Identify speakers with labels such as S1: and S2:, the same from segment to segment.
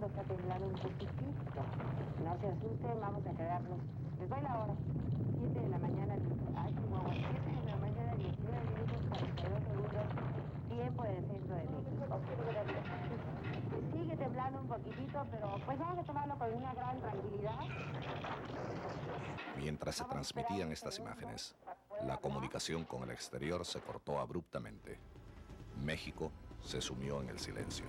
S1: está temblando un poquitito. No se asusten, vamos a quedarnos. Les doy la hora. 7 de la mañana, 7 de la mañana, 19 minutos, 42 segundos, tiempo del centro de México. Sigue temblando un poquitito, pero pues vamos a tomarlo con una gran tranquilidad.
S2: Mientras se transmitían estas imágenes, la comunicación con el exterior se cortó abruptamente. México se sumió en el silencio.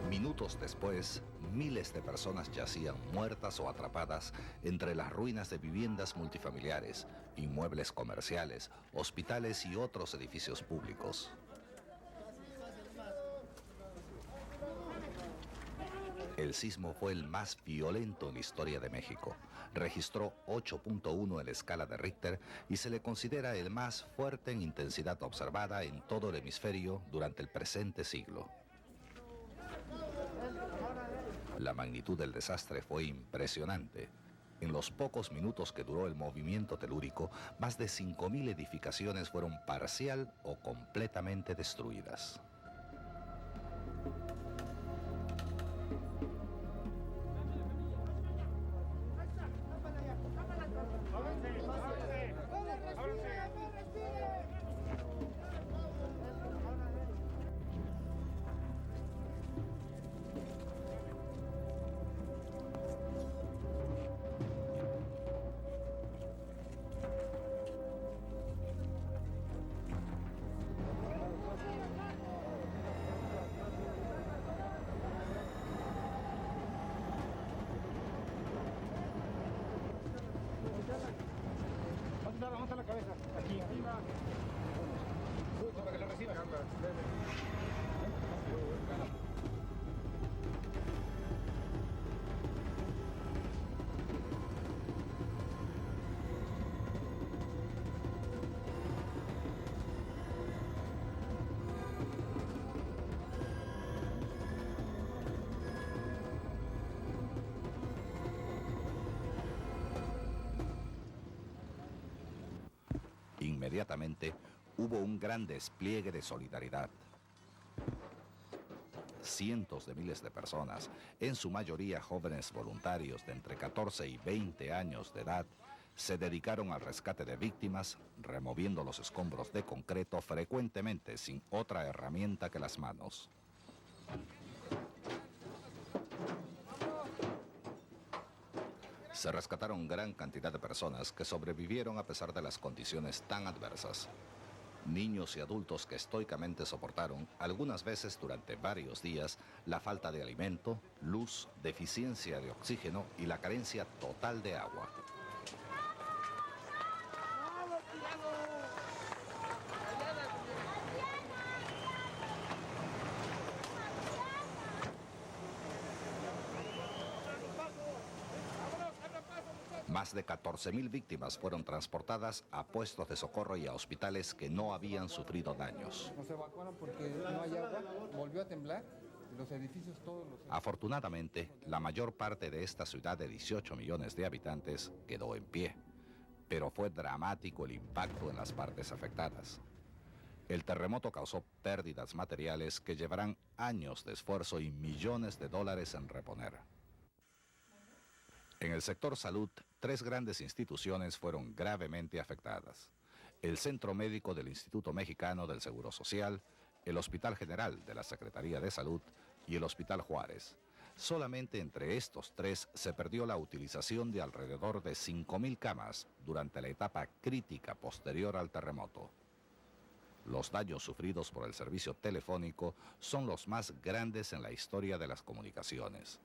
S2: Minutos después, miles de personas yacían muertas o atrapadas entre las ruinas de viviendas multifamiliares, inmuebles comerciales, hospitales y otros edificios públicos. El sismo fue el más violento en la historia de México. Registró 8.1 en la escala de Richter y se le considera el más fuerte en intensidad observada en todo el hemisferio durante el presente siglo. La magnitud del desastre fue impresionante. En los pocos minutos que duró el movimiento telúrico, más de 5.000 edificaciones fueron parcial o completamente destruidas.
S3: ¿Dónde está la cabeza? Aquí arriba. Para que lo reciba.
S2: Inmediatamente hubo un gran despliegue de solidaridad. Cientos de miles de personas, en su mayoría jóvenes voluntarios de entre 14 y 20 años de edad, se dedicaron al rescate de víctimas, removiendo los escombros de concreto frecuentemente sin otra herramienta que las manos. Se rescataron gran cantidad de personas que sobrevivieron a pesar de las condiciones tan adversas. Niños y adultos que estoicamente soportaron, algunas veces durante varios días, la falta de alimento, luz, deficiencia de oxígeno y la carencia total de agua. Más de 14.000 víctimas fueron transportadas a puestos de socorro y a hospitales que no habían sufrido daños.
S3: Nos evacuaron porque no hay agua, volvió a temblar, los edificios todos los...
S2: Afortunadamente, la mayor parte de esta ciudad de 18 millones de habitantes quedó en pie, pero fue dramático el impacto en las partes afectadas. El terremoto causó pérdidas materiales que llevarán años de esfuerzo y millones de dólares en reponer. En el sector salud, 3 grandes instituciones fueron gravemente afectadas: el Centro Médico del Instituto Mexicano del Seguro Social, el Hospital General de la Secretaría de Salud y el Hospital Juárez. Solamente entre estos 3 se perdió la utilización de alrededor de 5.000 camas durante la etapa crítica posterior al terremoto. Los daños sufridos por el servicio telefónico son los más grandes en la historia de las comunicaciones.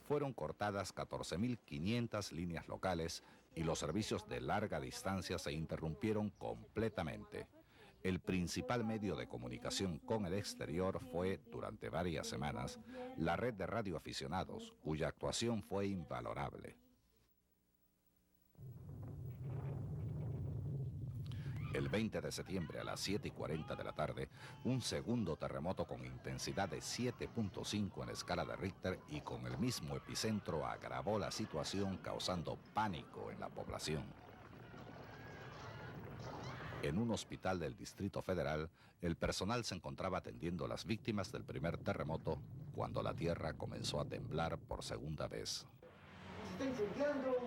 S2: Fueron cortadas 14.500 líneas locales y los servicios de larga distancia se interrumpieron completamente. El principal medio de comunicación con el exterior fue, durante varias semanas, la red de radioaficionados, cuya actuación fue invalorable. El 20 de septiembre a las 7:40 de la tarde, un segundo terremoto con intensidad de 7.5 en la escala de Richter y con el mismo epicentro agravó la situación, causando pánico en la población. En un hospital del Distrito Federal, el personal se encontraba atendiendo a las víctimas del primer terremoto cuando la tierra comenzó a temblar por segunda vez.
S4: ¡Está incendiando! Es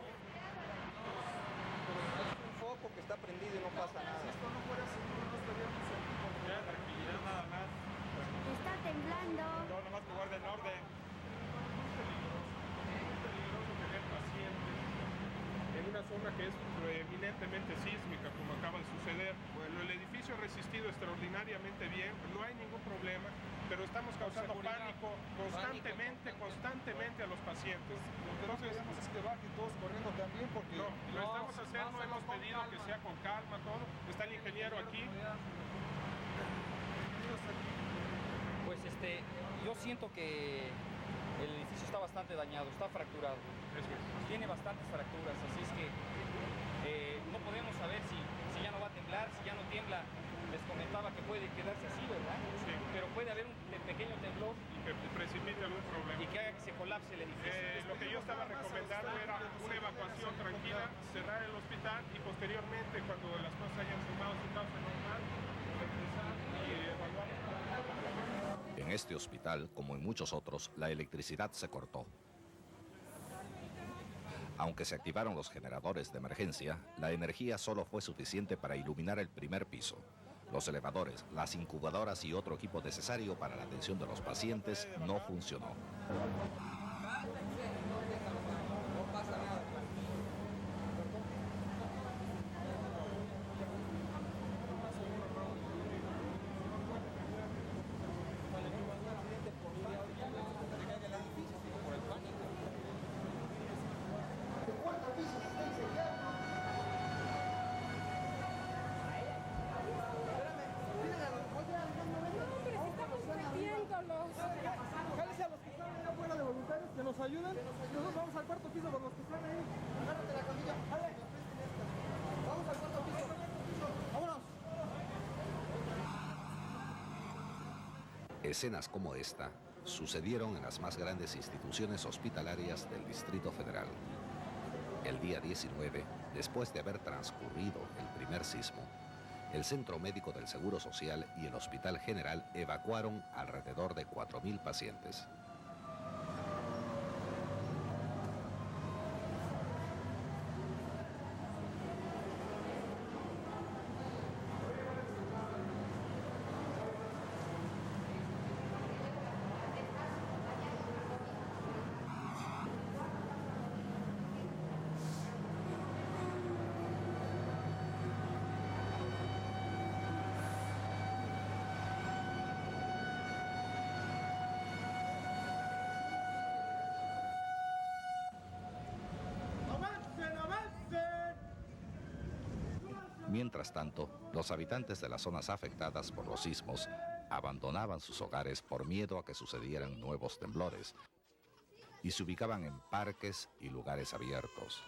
S4: un foco que está prendido y no pasa nada. Si esto no fuera seguro, no estaríamos aquí. Ya, tranquilidad nada más.
S5: Está temblando.
S4: No, nada más que guarden orden. Es peligroso tener pacientes en una zona que es eminentemente sísmica, como acaba de suceder. Bueno, el edificio ha resistido extraordinariamente bien, no hay ningún problema, pero estamos causando pánico constantemente a los pacientes. Lo que queremos es que bajen todos corriendo también, porque no lo estamos haciendo, hemos pedido que sea con calma todo. Está el ingeniero aquí.
S6: Pues yo siento que el edificio está bastante dañado, está fracturado. Tiene bastantes fracturas, así es que no podemos saber si ya no va a temblar, si ya no tiembla. Les comentaba que puede quedarse así, ¿verdad? Sí. Pero puede haber un pequeño temblor
S4: y que precipite algún problema.
S6: Y que haga que se colapse el edificio.
S4: Lo que yo estaba recomendando era una evacuación tranquila, cerrar el hospital y posteriormente, cuando las cosas hayan sumado su causa normal, regresar y evaluar.
S2: En este hospital, como en muchos otros, la electricidad se cortó. Aunque se activaron los generadores de emergencia, la energía solo fue suficiente para iluminar el primer piso. Los elevadores, las incubadoras y otro equipo necesario para la atención de los pacientes no funcionó.
S7: Que nos ayuden. Nosotros vamos al cuarto piso con los que están ahí. Agárrate la camilla. Vamos al cuarto piso. Vámonos.
S2: Escenas como esta sucedieron en las más grandes instituciones hospitalarias del Distrito Federal. El día 19, después de haber transcurrido el primer sismo, el Centro Médico del Seguro Social y el Hospital General evacuaron alrededor de 4.000 pacientes. Mientras tanto, los habitantes de las zonas afectadas por los sismos abandonaban sus hogares por miedo a que sucedieran nuevos temblores y se ubicaban en parques y lugares abiertos,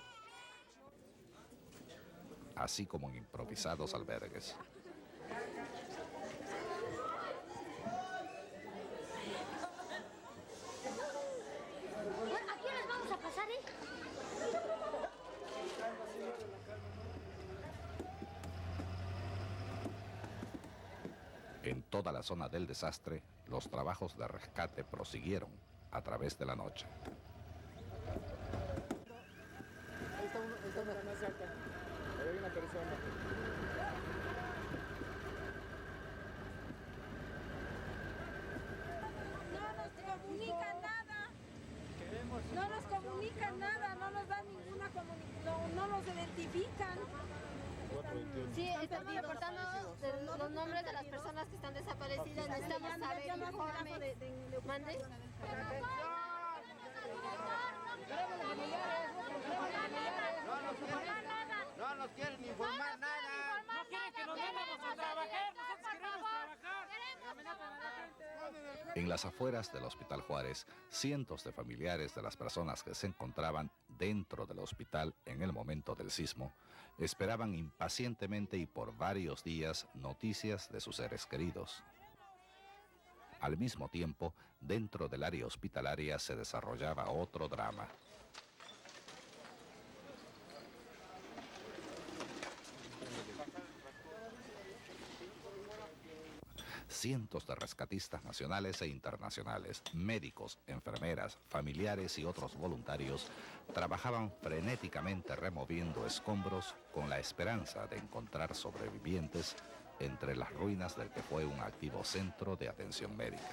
S2: así como en improvisados albergues.
S5: ¿A quién les vamos a pasar,
S2: En toda la zona del desastre, los trabajos de rescate prosiguieron a través de la noche.
S3: Ahí está una más cerca. Ahí hay una persona.
S8: No nos comunican nada. No nos comunican nada, no nos dan ninguna comunicación, no nos identifican.
S5: Sí, estamos reportando los nombres de las personas que están desaparecidas. Necesitamos saber el informe. ¿Mande?
S4: No nos quieren informar nada.
S7: No quieren que nos vayamos a trabajar. Nosotros queremos trabajar.
S2: En las afueras del Hospital Juárez, cientos de familiares de las personas que se encontraban dentro del hospital en el momento del sismo esperaban impacientemente y por varios días noticias de sus seres queridos. Al mismo tiempo, dentro del área hospitalaria se desarrollaba otro drama. cientos de rescatistas nacionales e internacionales, médicos, enfermeras, familiares y otros voluntarios trabajaban frenéticamente removiendo escombros con la esperanza de encontrar sobrevivientes entre las ruinas del que fue un activo centro de atención médica.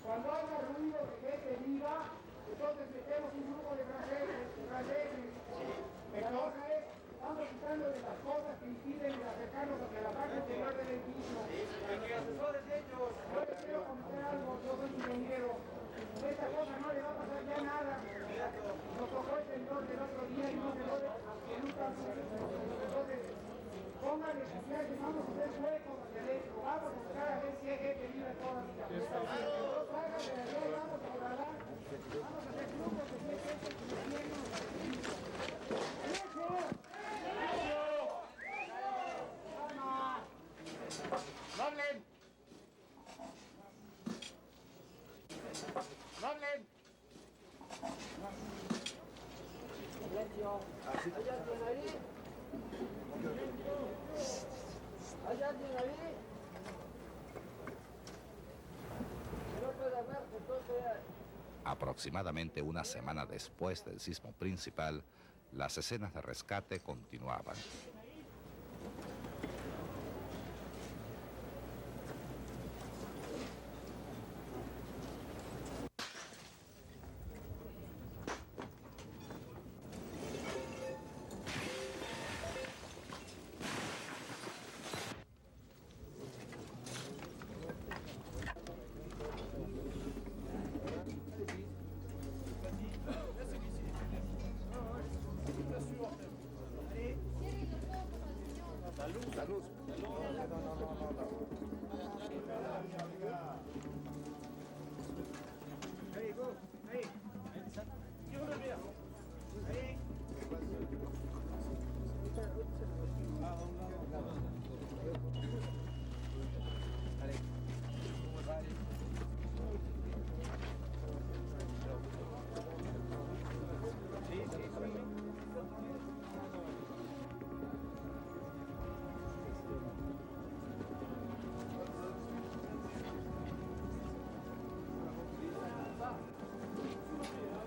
S7: Cuando haya ruido de gente viva, entonces metemos un grupo de franceses. Pero la otra es, vamos quitando de las cosas que impiden acercarnos hacia la parte interior del edificio. Que asesores ellos. Yo les quiero comentar algo, yo soy ingeniero. Esta cosa no le va a pasar ya nada. Nos tocó el temblor del otro día y no se lo absolutamente. Entonces, pónganle confianza, vamos a hacer huecos hacia adentro, vamos a buscar a ver si hay gente viva en todas las casas. Vamos a orar, vamos a hacer grupos de gente que ¡No hablen! ¡No hablen! Silencio. ¿Hay alguien ahí? ¿Hay alguien ahí? No puede hablar, entonces...
S2: Aproximadamente una semana después del sismo principal, las escenas de rescate continuaban.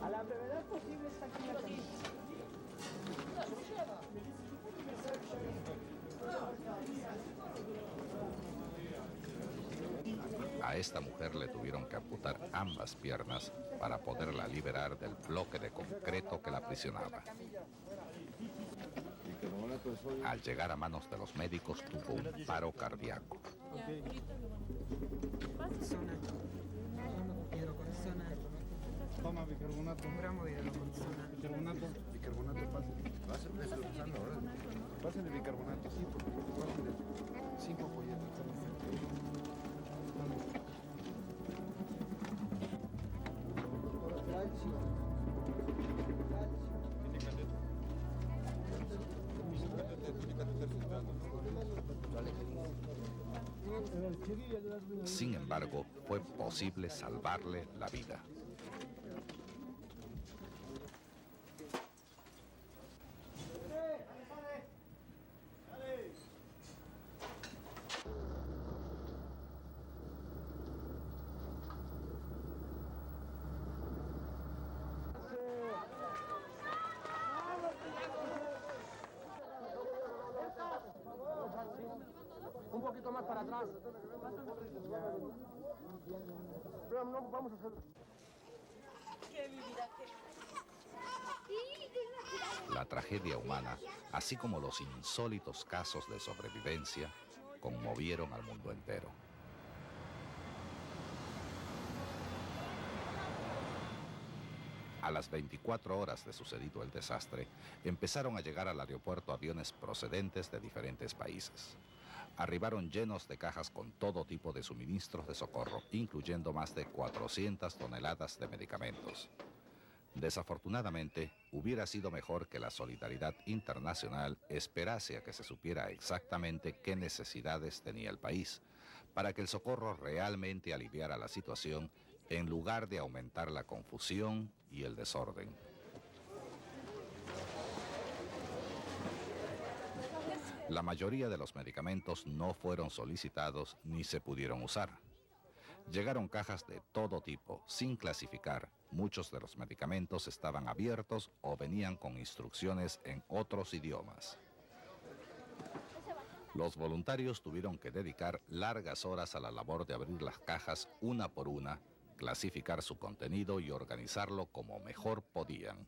S7: A la brevedad posible está aquí la camisa.
S2: A esta mujer le tuvieron que amputar ambas piernas para poderla liberar del bloque de concreto que la aprisionaba. Al llegar a manos de los médicos tuvo un paro cardíaco.
S3: Toma bicarbonato. Un gramo de bicarbonato. Bicarbonato, pásenle. Pásenle bicarbonato, sí, porque pásenle 5 folletos.
S2: Sin embargo, fue posible salvarle la vida.
S7: Un poquito más para atrás. Pero no vamos a hacerlo.
S2: La tragedia humana, así como los insólitos casos de sobrevivencia, conmovieron al mundo entero. A las 24 horas de sucedido el desastre, empezaron a llegar al aeropuerto aviones procedentes de diferentes países. Arribaron llenos de cajas con todo tipo de suministros de socorro, incluyendo más de 400 toneladas de medicamentos. Desafortunadamente, hubiera sido mejor que la solidaridad internacional esperase a que se supiera exactamente qué necesidades tenía el país, para que el socorro realmente aliviara la situación en lugar de aumentar la confusión y el desorden. La mayoría de los medicamentos no fueron solicitados ni se pudieron usar. Llegaron cajas de todo tipo, sin clasificar. Muchos de los medicamentos estaban abiertos o venían con instrucciones en otros idiomas. Los voluntarios tuvieron que dedicar largas horas a la labor de abrir las cajas una por una, clasificar su contenido y organizarlo como mejor podían.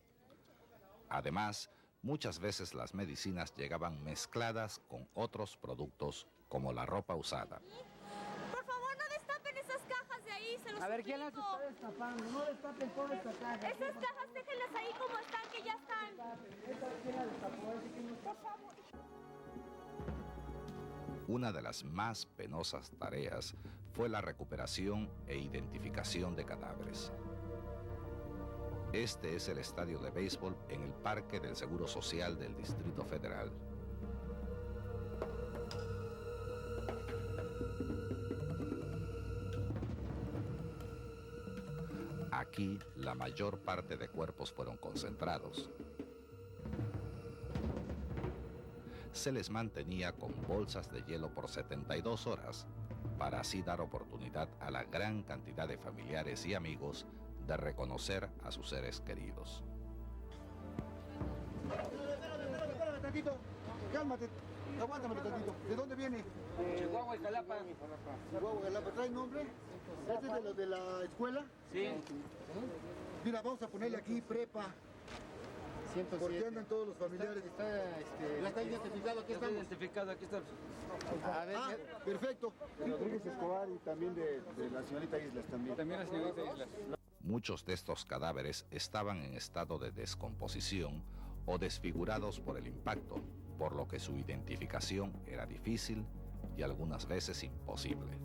S2: Además, muchas veces las medicinas llegaban mezcladas con otros productos, como la ropa usada.
S5: Por favor, no destapen esas cajas de ahí, se los
S7: A ver, ¿quién las
S5: suplico.
S7: está destapando? No destapen todas estas cajas.
S5: Esas cajas déjenlas ahí como están, que ya están.
S7: ¿Quién las destapó? Por favor.
S2: Una de las más penosas tareas fue la recuperación e identificación de cadáveres. Este es el estadio de béisbol en el Parque del Seguro Social del Distrito Federal. Aquí, la mayor parte de cuerpos fueron concentrados. Se les mantenía con bolsas de hielo por 72 horas, para así dar oportunidad a la gran cantidad de familiares y amigos de reconocer a sus seres queridos.
S3: Espérame tantito, cálmate, aguántame tantito. ¿De dónde viene?
S9: Chihuahua y Jalapa.
S3: Chihuahua, Jalapa. ¿Trae nombre? ¿Este es de los de la escuela?
S9: Sí.
S3: Mira, vamos a ponerle aquí prepa.
S9: 107.
S3: Porque andan todos los familiares.
S9: Ya está identificado, aquí está identificado, aquí está.
S3: A ver, perfecto. Rodríguez Escobar y también de la señorita Islas también.
S9: También la señorita Islas.
S2: Muchos de estos cadáveres estaban en estado de descomposición o desfigurados por el impacto, por lo que su identificación era difícil y algunas veces imposible.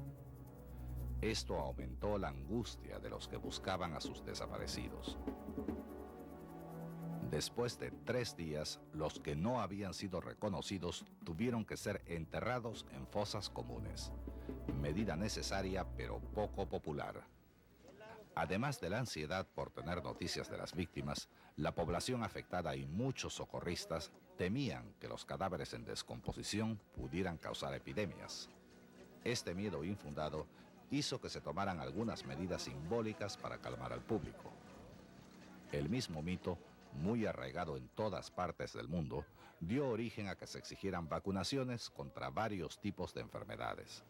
S2: Esto aumentó la angustia de los que buscaban a sus desaparecidos. Después de 3 días, los que no habían sido reconocidos tuvieron que ser enterrados en fosas comunes, medida necesaria pero poco popular. Además de la ansiedad por tener noticias de las víctimas, la población afectada y muchos socorristas temían que los cadáveres en descomposición pudieran causar epidemias. Este miedo infundado hizo que se tomaran algunas medidas simbólicas para calmar al público. El mismo mito, muy arraigado en todas partes del mundo, dio origen a que se exigieran vacunaciones contra varios tipos de enfermedades.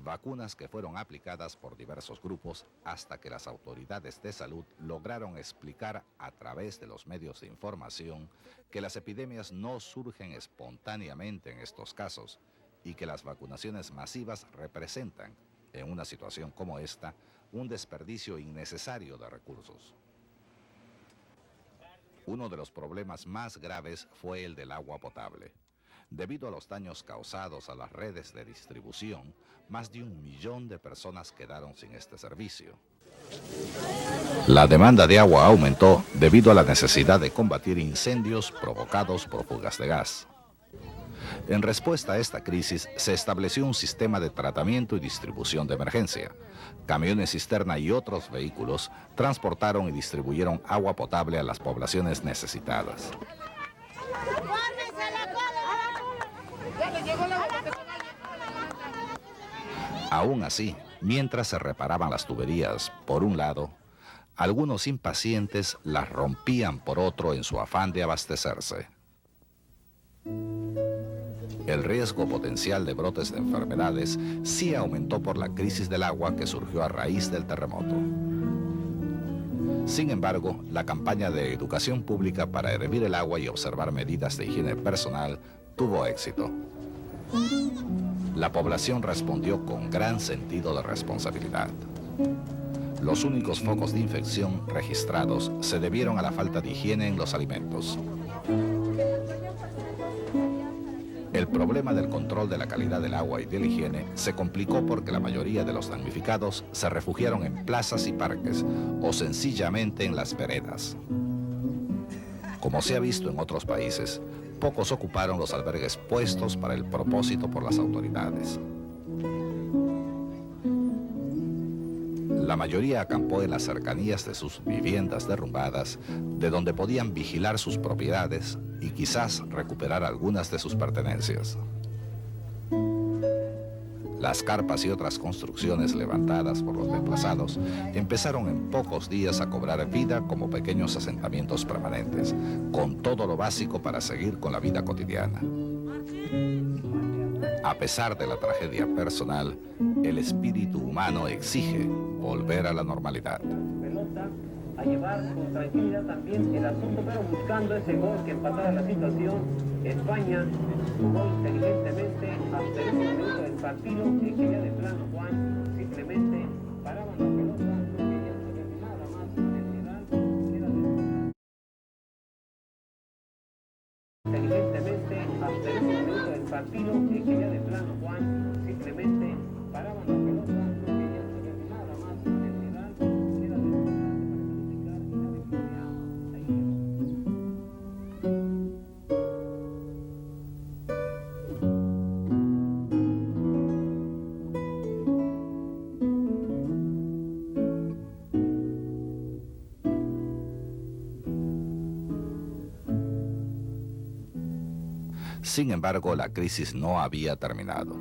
S2: Vacunas que fueron aplicadas por diversos grupos hasta que las autoridades de salud lograron explicar a través de los medios de información que las epidemias no surgen espontáneamente en estos casos y que las vacunaciones masivas representan, en una situación como esta, un desperdicio innecesario de recursos. Uno de los problemas más graves fue el del agua potable. Debido a los daños causados a las redes de distribución, más de 1 millón de personas quedaron sin este servicio. La demanda de agua aumentó debido a la necesidad de combatir incendios provocados por fugas de gas. En respuesta a esta crisis, se estableció un sistema de tratamiento y distribución de emergencia. Camiones cisterna y otros vehículos transportaron y distribuyeron agua potable a las poblaciones necesitadas. Aún así, mientras se reparaban las tuberías por un lado, algunos impacientes las rompían por otro en su afán de abastecerse. El riesgo potencial de brotes de enfermedades sí aumentó por la crisis del agua que surgió a raíz del terremoto. Sin embargo, la campaña de educación pública para hervir el agua y observar medidas de higiene personal tuvo éxito. La población respondió con gran sentido de responsabilidad. Los únicos focos de infección registrados se debieron a la falta de higiene en los alimentos. El problema del control de la calidad del agua y de la higiene se complicó porque la mayoría de los damnificados se refugiaron en plazas y parques o sencillamente en las veredas. Como se ha visto en otros países, pocos ocuparon los albergues puestos para el propósito por las autoridades. La mayoría acampó en las cercanías de sus viviendas derrumbadas, de donde podían vigilar sus propiedades y quizás recuperar algunas de sus pertenencias. Las carpas y otras construcciones levantadas por los desplazados empezaron en pocos días a cobrar vida como pequeños asentamientos permanentes, con todo lo básico para seguir con la vida cotidiana. A pesar de la tragedia personal, el espíritu humano exige volver a la normalidad.
S10: A llevar con tranquilidad también el asunto, pero buscando ese gol que empatara la situación. España jugó inteligentemente hasta ese momento del partido en que ya de plano Juan simplemente paraban la pelota, no querían saber nada más del final, era inteligentemente hasta ese momento del partido en que ya de plano Juan simplemente paraban la pelota, no querían saber nada más del final, era
S2: Sin embargo, la crisis no había terminado.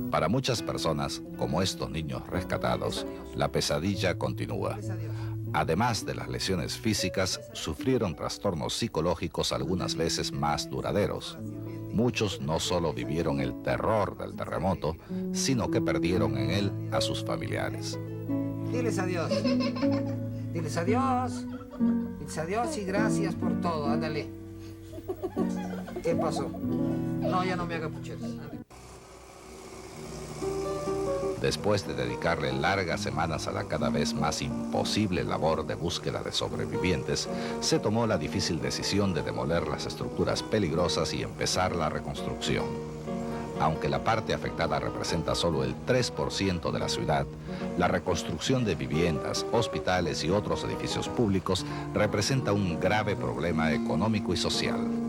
S2: Para muchas personas, como estos niños rescatados, la pesadilla continúa. Además de las lesiones físicas, sufrieron trastornos psicológicos algunas veces más duraderos. Muchos no solo vivieron el terror del terremoto, sino que perdieron en él a sus familiares.
S11: Diles adiós. Diles adiós. Diles adiós y gracias por todo. Ándale. ¿Qué pasó? No, ya no me haga pucheros.
S2: Después de dedicarle largas semanas a la cada vez más imposible labor de búsqueda de sobrevivientes, se tomó la difícil decisión de demoler las estructuras peligrosas y empezar la reconstrucción. Aunque la parte afectada representa solo el 3% de la ciudad, la reconstrucción de viviendas, hospitales y otros edificios públicos representa un grave problema económico y social.